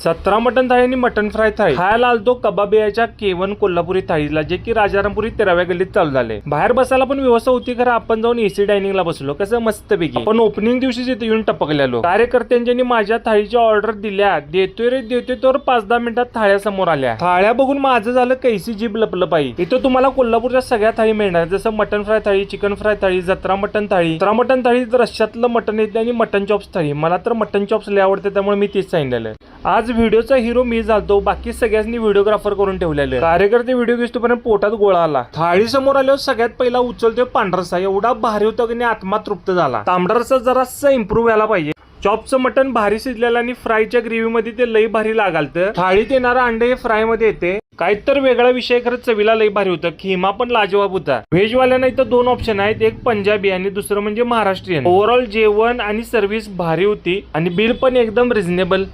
17 mutton थाळी आणि mutton fry थाळी खायला आलतो कबाबियाच्या केवन कोल्हापुरी थाळीला, जे की राजारामपुरी 13व्या गल्लीत चालू झाले. बाहेर बसायला पण व्यवस्था होती, खरं आपण जाऊन एसी डायनिंगला बसलो. कसं मस्तपैकी आपण ओपनिंग दिवशी तिथे येऊन टपकलेलो. कार्यकर्त्यांनी माझ्या थाळीची ऑर्डर दिल्या, देतोय रे देतोय, तर 5-10 मिनिटात थाळ्या समोर आल्या. थाळ्या बघून माझं झालं कैसी जीभ लपलपाई. इथं तुम्हाला कोल्हापूरच्या सगळ्या थाळी मिळणार, जसं मटन फ्राय थाळी, चिकन फ्राय थाळी, जत्रा मटन थाळी, रश्श्यातलं मटन येते आणि मटन चॉप्स थाळी. मला तर मटन चॉप्स लय आवडते, त्यामुळे मी तीच सांगितलेलं. आज व्हिडिओचा हिरो मी झालतो, बाकी सगळ्यांनी व्हिडिओग्राफर करून ठेवलेले. कार्यकर्ते व्हिडिओ घेतोपर्यंत पोटात गोळा आला. थाळी समोर आल्यावर सगळ्यात पहिला उचलतोय पांढरा रस्सा. एवढा भारी होता की आत्मा तृप्त झाला. तांबडा रस्सा जरासा इम्प्रूव्ह व्हायला पाहिजे. चॉपचं मटन भारी शिजलेलं आणि फ्रायच्या ग्रेव्ही मध्ये ते लई भारी लागालतं. थाळीत येणारा अंडे हे फ्राय मध्ये येते. काहीतरी वेगळा विषय, खरं चवीला लई भारी होतं. खिमा पण लाजवाब होता. व्हेज वाल्यांना इथं 2 ऑप्शन आहेत, एक पंजाबी आणि दुसरं म्हणजे महाराष्ट्रीयन. ओव्हरऑल जेवण आणि सर्व्हिस भारी होती आणि बिल पण एकदम रिझनेबल.